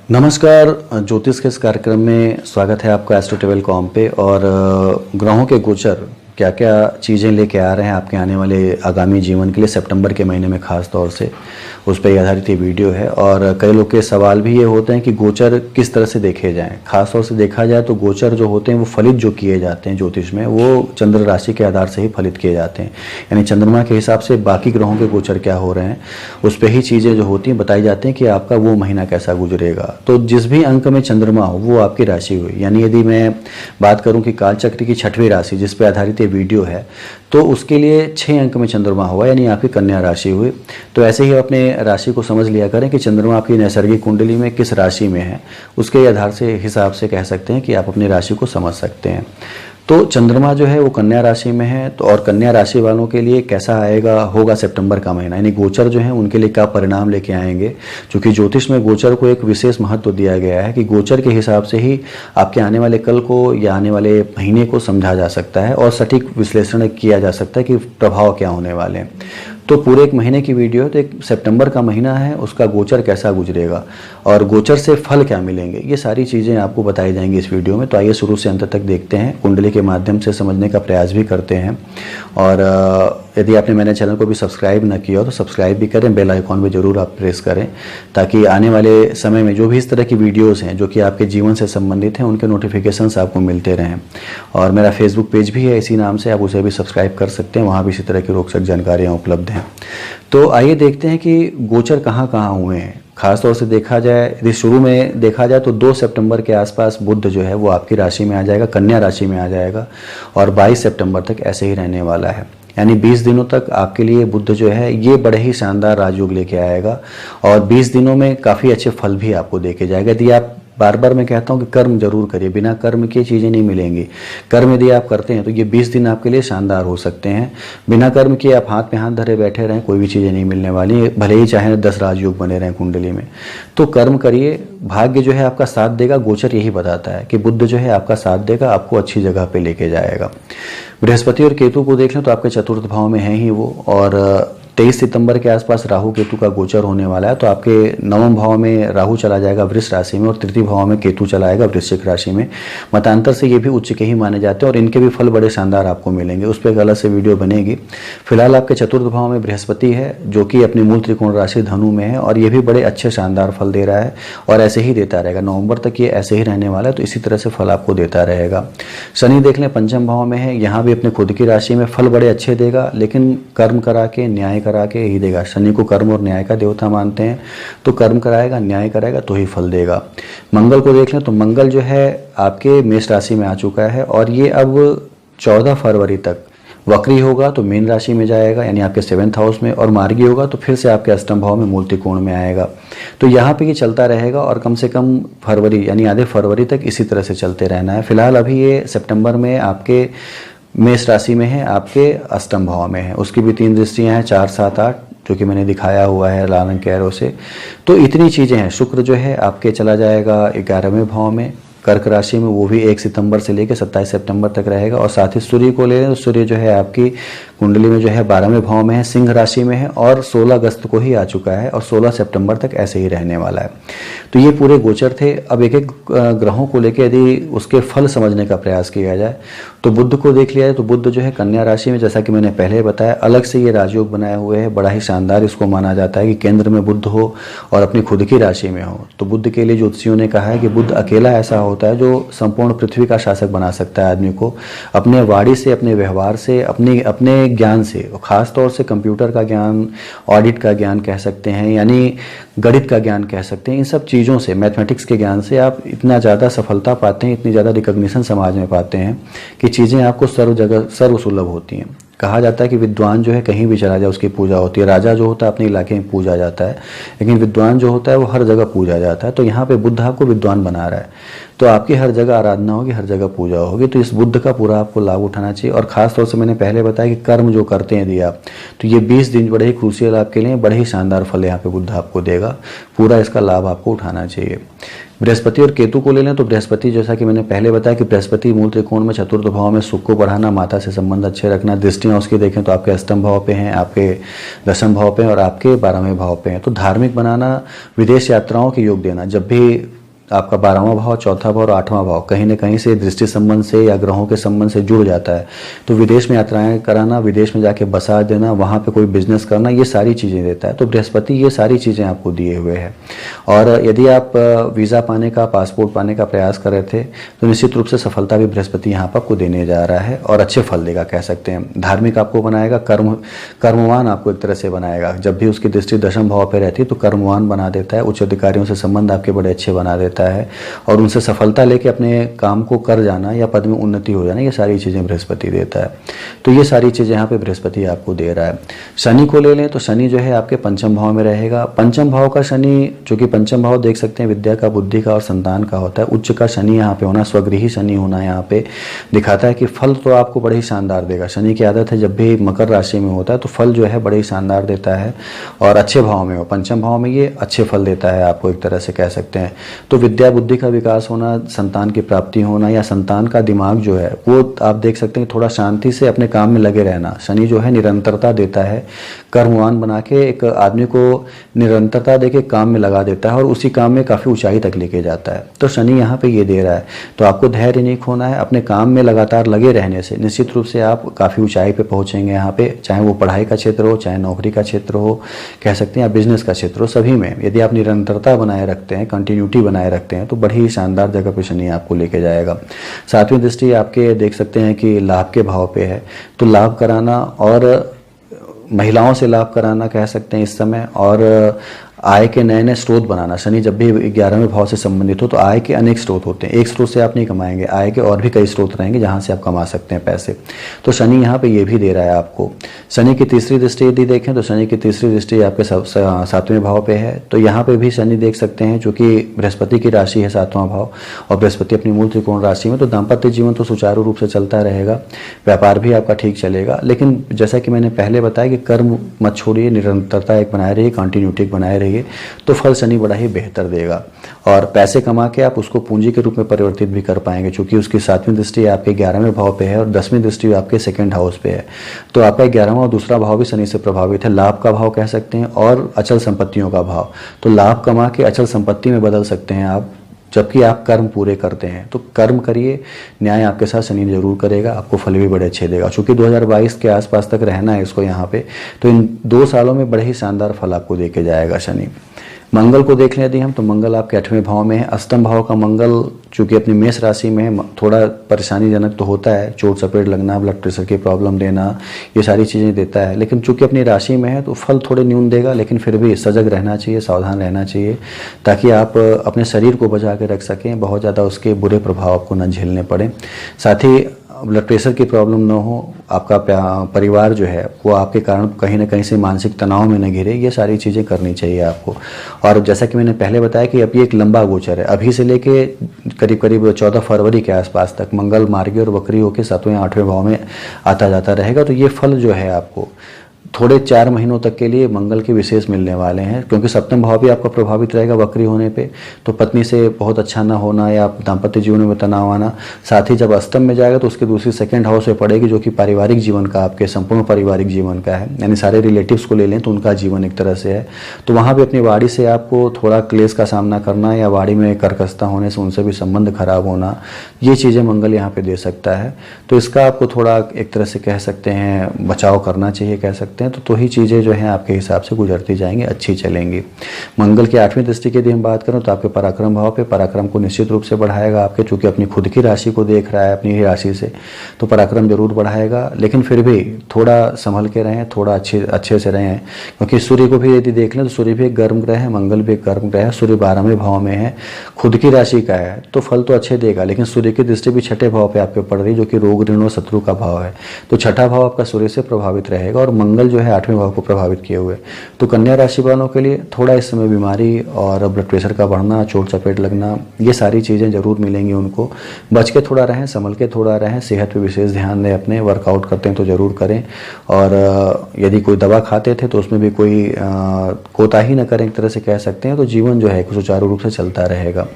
नमस्कार। ज्योतिष के इस कार्यक्रम में स्वागत है आपका एस्ट्रोटेबल.com पे। और ग्रहों के गोचर क्या क्या चीज़ें लेके आ रहे हैं आपके आने वाले आगामी जीवन के लिए सितंबर के महीने में, ख़ास तौर से उस पर आधारित ये वीडियो है। और कई लोग के सवाल भी ये होते हैं कि गोचर किस तरह से देखे जाएं। ख़ास तौर से देखा जाए तो गोचर जो होते हैं वो फलित जो किए जाते हैं ज्योतिष में, वो चंद्र राशि के आधार से ही फलित किए जाते हैं। यानी चंद्रमा के हिसाब से बाकी ग्रहों के गोचर क्या हो रहे हैं उस पर ही चीज़ें जो होती हैं बताई जाती हैं कि आपका वो महीना कैसा गुजरेगा। तो जिस भी अंक में चंद्रमा हो वो आपकी राशि हुई। यानी यदि मैं बात करूं कि कालचक्र की 6वीं राशि जिस पे आधारित ये वीडियो है, तो उसके लिए 6 अंक में चंद्रमा हुआ, यानी आपकी कन्या राशि हुई। तो ऐसे ही अपने राशि को समझ लिया करें कि चंद्रमा आपकी नैसर्गिक कुंडली में किस राशि में है, उसके आधार से हिसाब से कह सकते हैं कि आप अपनी राशि को समझ सकते हैं। तो चंद्रमा जो है वो कन्या राशि में है, तो और कन्या राशि वालों के लिए कैसा आएगा होगा सितंबर का महीना, यानी गोचर जो है उनके लिए क्या परिणाम लेके आएंगे। क्योंकि ज्योतिष में गोचर को एक विशेष महत्व दिया गया है कि गोचर के हिसाब से ही आपके आने वाले कल को या आने वाले महीने को समझा जा सकता है और सटीक विश्लेषण किया जा सकता है कि प्रभाव क्या होने वाले हैं। तो पूरे एक महीने की वीडियो है, तो एक सितंबर का महीना है, उसका गोचर कैसा गुजरेगा और गोचर से फल क्या मिलेंगे, ये सारी चीज़ें आपको बताई जाएंगी इस वीडियो में। तो आइए शुरू से अंत तक देखते हैं, कुंडली के माध्यम से समझने का प्रयास भी करते हैं। और यदि आपने मेरे चैनल को भी सब्सक्राइब न किया हो तो सब्सक्राइब भी करें, बेल आइकॉन भी जरूर आप प्रेस करें, ताकि आने वाले समय में जो भी इस तरह की वीडियोस हैं जो कि आपके जीवन से संबंधित हैं उनके नोटिफिकेशंस आपको मिलते रहें। और मेरा फेसबुक पेज भी है इसी नाम से, आप उसे भी सब्सक्राइब कर सकते हैं, वहाँ भी इसी तरह की रोचक जानकारियाँ उपलब्ध हैं। तो आइए देखते हैं कि गोचर कहाँ कहाँ हुए हैं। खास तौर से देखा जाए, यदि शुरू में देखा जाए तो 2 सितंबर के आसपास बुध जो है वो आपकी राशि में आ जाएगा, कन्या राशि में आ जाएगा और 22 सितंबर तक ऐसे ही रहने वाला है। यानी 20 दिनों तक आपके लिए बुध जो है ये बड़े ही शानदार राजयोग लेके आएगा और 20 दिनों में काफ़ी अच्छे फल भी आपको देके जाएगा। यदि आप बार बार मैं कहता हूँ कि कर्म जरूर करिए, बिना कर्म की चीज़ें नहीं मिलेंगी। कर्म यदि आप करते हैं तो ये 20 दिन आपके लिए शानदार हो सकते हैं। बिना कर्म किए आप हाथ में हाथ धरे बैठे रहें, कोई भी चीज़ें नहीं मिलने वाली, भले ही चाहे 10 राजयोग बने रहें कुंडली में। तो कर्म करिए, भाग्य जो है आपका साथ देगा। गोचर यही बताता है कि बुध जो है आपका साथ देगा, आपको अच्छी जगह पर लेके जाएगा। बृहस्पति और केतु को देख लें तो आपके चतुर्थ भाव में है ही वो, और 23 सितंबर के आसपास राहु केतु का गोचर होने वाला है। तो आपके 9वें भाव में राहु चला जाएगा वृष राशि में और तृतीय भाव में केतु चला आएगा वृश्चिक राशि में। मतांतर से ये भी उच्च के ही माने जाते हैं और इनके भी फल बड़े शानदार आपको मिलेंगे, उस पर एक अलग से वीडियो बनेगी। फिलहाल आपके चतुर्थ भाव में बृहस्पति है जो कि अपनी मूल त्रिकोण राशि धनु में है और ये भी बड़े अच्छे शानदार फल दे रहा है और ऐसे ही देता रहेगा। नवंबर तक ये ऐसे ही रहने वाला है, तो इसी तरह से फल आपको देता रहेगा। शनि देख लें 5वें भाव में है, यहाँ भी अपने खुद की राशि में फल बड़े अच्छे देगा, लेकिन कर्म करा के न्याय करा के ही देगा। शनि को कर्म और न्याय का देवता मानते हैं, तो कर्म कराएगा, न्याय कराएगा तो ही फल देगा। मंगल को देख लें तो मंगल जो है आपके मेष राशि में आ चुका है और ये अब 14 फरवरी तक वक्री होगा तो मीन राशि में जाएगा, यानी आपके 7th हाउस में, और मार्गी होगा तो फिर से आपके अष्टम भाव में मूल त्रिकोण में आएगा। तो यहाँ पे ये चलता रहेगा और कम से कम फरवरी यानी आधे फरवरी तक इसी तरह से चलते रहना है। फिलहाल अभी ये सितंबर में आपके मेष राशि में है, आपके अष्टम भाव में है। उसकी भी 3 दृष्टियां हैं, 4, 7, 8, जो कि मैंने दिखाया हुआ है लाल रंग के एरो से। तो इतनी चीज़ें हैं। शुक्र जो है आपके चला जाएगा 11वें भाव में कर्क राशि में, वो भी 1 सितंबर से लेकर 27 सितंबर तक रहेगा। और साथ ही सूर्य को ले लें तो सूर्य जो है आपकी कुंडली में जो है 12वें भाव में है, सिंह राशि में है और 16 अगस्त को ही आ चुका है और 16 सितंबर तक ऐसे ही रहने वाला है। तो ये पूरे गोचर थे। अब एक एक ग्रहों को लेकर यदि उसके फल समझने का प्रयास किया जाए तो बुध को देख लिया जाए तो बुध जो है कन्या राशि में, जैसा कि मैंने पहले बताया, अलग से ये राजयोग बनाए हुए हैं। बड़ा ही शानदार इसको माना जाता है कि केंद्र में बुध हो और अपनी खुद की राशि में हो। तो बुध के लिए ज्योतिषियों ने कहा है कि बुध अकेला ऐसा होता है जो संपूर्ण पृथ्वी का शासक बना सकता है आदमी को, अपने वाणी से, अपने व्यवहार से, अपने ज्ञान से, और खास तौर से कंप्यूटर का ज्ञान, ऑडिट का ज्ञान कह सकते हैं, यानी गणित का ज्ञान कह सकते हैं। इन सब चीज़ों से, मैथमेटिक्स के ज्ञान से आप इतना ज़्यादा सफलता पाते हैं, इतनी ज़्यादा रिकॉग्निशन समाज में पाते हैं कि चीज़ें आपको सर्व जगह सर्वसुलभ होती हैं। कहा जाता है कि विद्वान जो है कहीं भी चला जाए उसकी पूजा होती है। राजा जो होता है अपने इलाके में पूजा जाता है, लेकिन विद्वान जो होता है वो हर जगह पूजा जाता है। तो यहाँ पे बुद्ध आपको विद्वान बना रहा है, तो आपकी हर जगह आराधना होगी, हर जगह पूजा होगी। तो इस बुद्ध का पूरा आपको लाभ उठाना चाहिए। और खास तौर से मैंने पहले बताया कि कर्म जो करते हैं यदि आप, तो ये 20 दिन बड़े ही क्रूशियल आपके लिए, बड़े ही शानदार फल यहाँ पे बुद्ध आपको देगा। पूरा इसका लाभ आपको उठाना चाहिए। बृहस्पति और केतु को ले लें तो बृहस्पति, जैसा कि मैंने पहले बताया कि बृहस्पति मूल त्रिकोण में चतुर्थ भाव में सुख को बढ़ाना, माता से संबंध अच्छे रखना। दृष्टियाँ उसकी देखें तो आपके अष्टम भाव पे हैं, आपके 10वें भाव पे हैं और आपके 12वें भाव पे हैं। तो धार्मिक बनाना, विदेश यात्राओं के योग देना। जब भी आपका 12वां भाव, चौथा भाव और 8वां भाव कहीं ना कहीं से दृष्टि संबंध से या ग्रहों के संबंध से जुड़ जाता है। तो विदेश में यात्राएं कराना, विदेश में जाके बसा देना, वहाँ पे कोई बिजनेस करना, ये सारी चीज़ें देता है। तो बृहस्पति ये सारी चीज़ें आपको दिए हुए हैं। और यदि आप वीज़ा पाने का, पासपोर्ट पाने का प्रयास कर रहे थे तो निश्चित रूप से सफलता भी बृहस्पति यहाँ पर आपको देने जा रहा है और अच्छे फल देगा कह सकते हैं। धार्मिक आपको बनाएगा, कर्मवान आपको एक तरह से बनाएगा। जब भी उसकी दृष्टि दशम भाव पर रहती है तो कर्मवान बना देता है, उच्च अधिकारियों से संबंध आपके बड़े अच्छे बना देता है और उनसे सफलता लेके अपने काम को कर जाना या पद में उन्नति हो जाना, ये सारी चीज़ें बृहस्पति देता है। तो ये सारी चीज़ें यहाँ पे बृहस्पति आपको दे रहा है। शनि को ले लें तो शनि जो है आपके पंचम भाव में रहेगा। पंचम भाव का शनि, जो कि पंचम भाव देख सकते हैं विद्या का, बुद्धि का और संतान का होता है, उच्च का शनि यहाँ पे होना, स्वगृही शनि होना यहाँ पे दिखाता है कि फल तो आपको बड़े ही शानदार देगा। शनि की आदत है जब भी मकर राशि में होता है तो फल जो है बड़े ही शानदार देता है और अच्छे भाव में हो, पंचम भाव में ये अच्छे फल देता है आपको एक तरह से कह सकते हैं। तो विद्या बुद्धि का विकास होना, संतान की प्राप्ति होना या संतान का दिमाग जो है वो आप देख सकते हैं थोड़ा शांति से अपने काम में लगे रहना। शनि जो है निरंतरता देता है, कर्मवान बना के एक आदमी को निरंतरता देके काम में लगा देता है और उसी काम में काफ़ी ऊंचाई तक लेके जाता है। तो शनि यहाँ पे ये दे रहा है। तो आपको धैर्य नहीं खोना है, अपने काम में लगातार लगे रहने से निश्चित रूप से आप काफ़ी ऊंचाई पे पहुँचेंगे यहाँ पे, चाहे वो पढ़ाई का क्षेत्र हो, चाहे नौकरी का क्षेत्र हो कह सकते हैं, या बिजनेस का क्षेत्र हो, सभी में यदि आप निरंतरता बनाए रखते हैं, कंटिन्यूटी बनाए रखते हैं तो बड़ी ही शानदार जगह पे शनि आपको लेके जाएगा। सातवीं दृष्टि आपके देख सकते हैं कि लाभ के भाव पे है, तो लाभ कराना और महिलाओं से लाभ कराना कह सकते हैं इस समय, और आय के नए नए स्रोत बनाना। शनि जब भी 11वें भाव से संबंधित हो तो आय के अनेक स्रोत होते हैं, एक स्रोत से आप नहीं कमाएंगे, आय के और भी कई स्रोत रहेंगे जहां से आप कमा सकते हैं पैसे। तो शनि यहाँ पे ये भी दे रहा है आपको। शनि की तीसरी दृष्टि यदि देखें तो शनि की तीसरी दृष्टि आपके 7वें भाव पे है। तो यहाँ पे भी शनि देख सकते हैं, चूंकि बृहस्पति की राशि है 7वां भाव और बृहस्पति अपनी मूल त्रिकोण राशि में, तो दाम्पत्य जीवन तो सुचारू रूप से चलता रहेगा, व्यापार भी आपका ठीक चलेगा। लेकिन जैसा कि मैंने पहले बताया कि कर्म मत छोड़िए, निरंतरता एक बनाए रहिए, कंटिन्यूटी बनाए रहिए, तो फल शनि बड़ा ही बेहतर देगा और पैसे कमा के आप उसको पूंजी के रूप में परिवर्तित भी कर पाएंगे, क्योंकि उसकी 7वीं दृष्टि आपके 11वें भाव पे है और 10वीं दृष्टि आपके सेकंड हाउस पे है। तो आपका 11वां और दूसरा भाव भी शनि से प्रभावित है, लाभ का भाव कह सकते हैं और अचल संपत्तियों का भाव। तो लाभ कमा के अचल संपत्ति में बदल सकते हैं आप, जबकि आप कर्म पूरे करते हैं। तो कर्म करिए, न्याय आपके साथ शनि जरूर करेगा, आपको फल भी बड़े अच्छे देगा। चूंकि 2022 के आसपास तक रहना है इसको यहाँ पे, तो इन 2 सालों में बड़े ही शानदार फल आपको देके जाएगा शनि। मंगल को देख लें यदि हम, तो मंगल आपके 8वें भाव में है। अष्टम भाव का मंगल चूंकि अपनी मेष राशि में है, थोड़ा परेशानीजनक तो होता है, चोट चपेट लगना, ब्लड प्रेशर की प्रॉब्लम देना, ये सारी चीज़ें देता है। लेकिन चूंकि अपनी राशि में है तो फल थोड़े न्यून देगा, लेकिन फिर भी सजग रहना चाहिए, सावधान रहना चाहिए, ताकि आप अपने शरीर को बचा के रख सकें, बहुत ज़्यादा उसके बुरे प्रभाव आपको न झेलने पड़े। साथ ही ब्लड प्रेशर की प्रॉब्लम ना हो, आपका परिवार जो है वो आपके कारण कहीं ना कहीं से मानसिक तनाव में न घिरे, ये सारी चीज़ें करनी चाहिए आपको। और जैसा कि मैंने पहले बताया कि अब ये एक लंबा गोचर है, अभी से लेके करीब करीब 14 फरवरी के आसपास तक मंगल मार्गी और वक्री होकर 7वें 8वें भाव में आता जाता रहेगा। तो ये फल जो है आपको थोड़े 4 महीनों तक के लिए मंगल के विशेष मिलने वाले हैं, क्योंकि सप्तम भाव भी आपका प्रभावित रहेगा वक्री होने पे। तो पत्नी से बहुत अच्छा ना होना या दाम्पत्य जीवन में तनाव आना, साथ ही जब अष्टम में जाएगा तो उसकी दूसरी सेकंड हाउस में पड़ेगी, जो कि पारिवारिक जीवन का, आपके संपूर्ण पारिवारिक जीवन का है, यानी सारे रिलेटिव्स को ले लें तो उनका जीवन एक तरह से है। तो वहाँ भी अपनी वाड़ी से आपको थोड़ा क्लेश का सामना करना या वाड़ी में कर्कशता होने से उनसे भी संबंध खराब होना, ये चीज़ें मंगल यहाँ पे दे सकता है। तो इसका आपको थोड़ा एक तरह से कह सकते हैं बचाव करना चाहिए कह सकते हैं। तो ही चीज़ें जो हैं आपके हिसाब से गुजरती जाएंगी, अच्छी चलेंगी। मंगल की 8वीं दृष्टि की यदि हम बात करें तो आपके पराक्रम भाव पे, पराक्रम को निश्चित रूप से बढ़ाएगा आपके, चूंकि अपनी खुद की राशि को देख रहा है अपनी ही राशि से, तो पराक्रम जरूर बढ़ाएगा। लेकिन फिर भी थोड़ा संभल के रहें, थोड़ा अच्छे से रहें, क्योंकि सूर्य को भी यदि देख लें तो सूर्य भी एक गर्म ग्रह है, मंगल भी एक गर्म ग्रह है, सूर्य 12वें भाव में है, खुद की राशि का है, तो फल तो अच्छे देगा। लेकिन सूर्य की दृष्टि भी 6ठे भाव पे आपके पड़ रही है, जो कि रोग ऋण और शत्रु का भाव है। तो 6ठा भाव आपका सूर्य से प्रभावित रहेगा और मंगल जो है 8वें भाव को प्रभावित किए हुए। तो कन्या राशि वालों के लिए थोड़ा इस समय बीमारी और ब्लड प्रेशर का बढ़ना, चोट चपेट लगना, ये सारी चीज़ें जरूर मिलेंगी उनको। बच के थोड़ा रहें, संभल के थोड़ा रहें, सेहत पे विशेष ध्यान दें अपने, वर्कआउट करते हैं तो ज़रूर करें। और यदि कोई दवा खाते थे तो उसमें भी कोई कोताही न करें, एक तरह से कह सकते हैं, तो जीवन जो है सुचारू रूप से चलता रहेगा।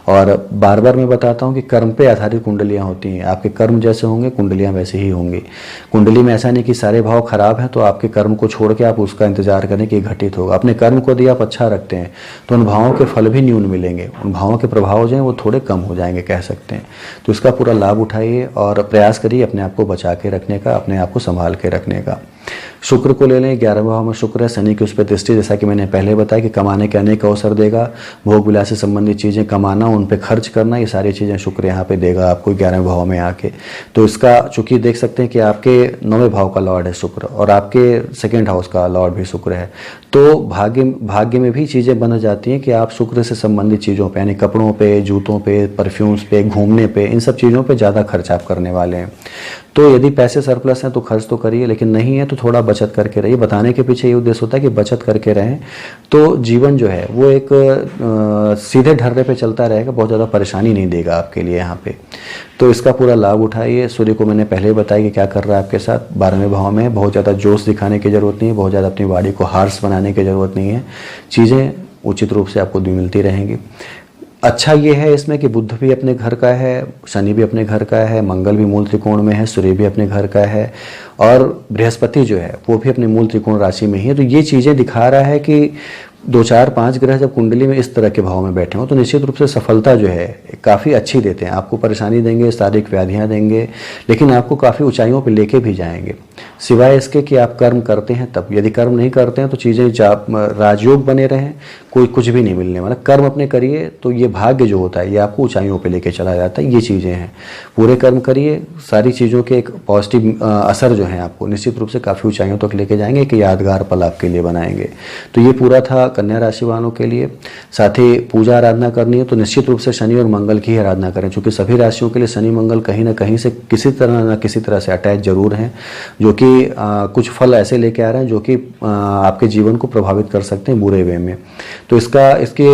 और बार बार मैं बताता हूँ कि कर्म पे आधारित कुंडलियाँ होती हैं, आपके कर्म जैसे होंगे कुंडलियाँ वैसे ही होंगी। कुंडली में ऐसा नहीं कि सारे भाव खराब हैं तो आप आपके कर्म को छोड़ के आप उसका इंतजार करें कि घटित होगा। अपने कर्म को यदि आप अच्छा रखते हैं तो उन भावों के फल भी न्यून मिलेंगे, उन भावों के प्रभाव जो हैं वो थोड़े कम हो जाएंगे कह सकते हैं। तो इसका पूरा लाभ उठाइए और प्रयास करिए अपने आप को बचा के रखने का, अपने आप को संभाल के रखने का। शुक्र को ले लें, 11वें भाव में शुक्र है, शनि की उस पर दृष्टि, जैसा कि मैंने पहले बताया कि कमाने के अनेक अवसर देगा। भोग विलास से संबंधित चीज़ें कमाना, उन पे खर्च करना, ये सारी चीज़ें शुक्र यहाँ पे देगा आपको 11वें भाव में आके। तो इसका चूंकि देख सकते हैं कि आपके 9वें भाव का लॉर्ड है शुक्र और आपके सेकेंड हाउस का लॉर्ड भी शुक्र है, तो भाग्य में भी चीज़ें बन जाती हैं कि आप शुक्र से संबंधित चीज़ों पे, यानी कपड़ों पे, जूतों पे, परफ्यूम्स पे, घूमने पे, इन सब चीज़ों पे ज़्यादा खर्च आप करने वाले हैं। तो यदि पैसे सरप्लस हैं तो खर्च तो करिए, लेकिन नहीं है तो थोड़ा बचत करके रहिए। बताने के पीछे ये उद्देश्य होता है कि बचत करके रहें तो जीवन जो है वो एक सीधे ढर्रे पे चलता रहेगा, बहुत ज़्यादा परेशानी नहीं देगा आपके लिए यहाँ पे। तो इसका पूरा लाभ उठाइए। सूर्य को मैंने पहले बताया कि क्या कर रहा है आपके साथ, 12वें भाव में। बहुत ज़्यादा जोश दिखाने की ज़रूरत नहीं है, बहुत ज़्यादा अपनी बॉडी को हार्श बनाने की ज़रूरत नहीं है, चीज़ें उचित रूप से आपको मिलती रहेंगी। अच्छा ये है इसमें कि बुध भी अपने घर का है, शनि भी अपने घर का है, मंगल भी मूल त्रिकोण में है, सूर्य भी अपने घर का है और बृहस्पति जो है वो भी अपने मूल त्रिकोण राशि में ही है। तो ये चीज़ें दिखा रहा है कि 2 4 5 ग्रह जब कुंडली में इस तरह के भाव में बैठे हों तो निश्चित रूप से सफलता जो है काफ़ी अच्छी देते हैं। आपको परेशानी देंगे, शारीरिक व्याधियाँ देंगे, लेकिन आपको काफ़ी ऊंचाइयों पे लेके भी जाएंगे। सिवाय इसके कि आप कर्म करते हैं तब, यदि कर्म नहीं करते हैं तो चीज़ें राजयोग बने रहें, कोई कुछ भी नहीं मिलने वाला। कर्म अपने करिए तो ये भाग्य जो होता है ये आपको ऊंचाइयों पे लेके चला जाता है। ये चीज़ें हैं, पूरे कर्म करिए, सारी चीज़ों के एक पॉजिटिव असर जो है आपको निश्चित रूप से काफ़ी ऊंचाइयों तक लेके जाएंगे, कि यादगार पल आपके लिए बनाएंगे। तो ये पूरा था कन्या राशि वालों के लिए। साथ ही पूजा आराधना करनी है तो निश्चित रूप से शनि और मंगल की ही आराधना करें, क्योंकि सभी राशियों के लिए शनि मंगल कहीं ना कहीं से किसी तरह से अटैच जरूर हैं, जो कि कुछ फल ऐसे लेके आ रहे हैं जो कि आपके जीवन को प्रभावित कर सकते हैं बुरे वे में। तो इसके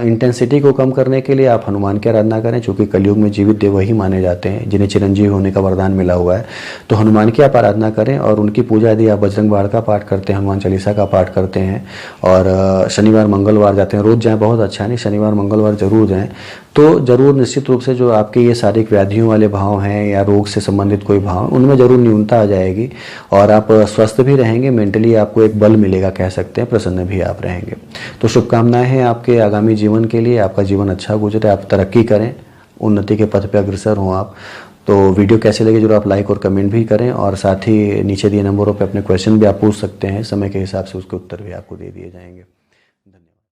इंटेंसिटी को कम करने के लिए आप हनुमान की आराधना करें, क्योंकि कलयुग में जीवित देव वही माने जाते हैं जिन्हें चिरंजीवी होने का वरदान मिला हुआ है। तो हनुमान की आप आराधना करें और उनकी पूजा, यदि आप बजरंग बाण का पाठ करते हैं, हनुमान चालीसा का पाठ करते हैं और शनिवार मंगलवार जाते हैं, रोज जाएं बहुत अच्छा नहीं, शनिवार मंगलवार जरूर जाएं, तो जरूर निश्चित रूप से जो आपके ये शारीरिक व्याधियों वाले भाव हैं या रोग से संबंधित कोई भाव, उनमें जरूर न्यूनता आ जाएगी और आप स्वस्थ भी रहेंगे, मेंटली आपको एक बल मिलेगा कह सकते हैं, प्रसन्न भी आप रहेंगे। तो शुभकामनाएं हैं आपके आगामी जीवन के लिए, आपका जीवन अच्छा गुजरे, आप तरक्की करें, उन्नति के पथ पर अग्रसर हों आप। तो वीडियो कैसे लगे जरूर आप लाइक और कमेंट भी करें और साथ ही नीचे दिए नंबरों पर अपने क्वेश्चन भी आप पूछ सकते हैं, समय के हिसाब से उसके उत्तर भी आपको दे दिए जाएंगे। धन्यवाद।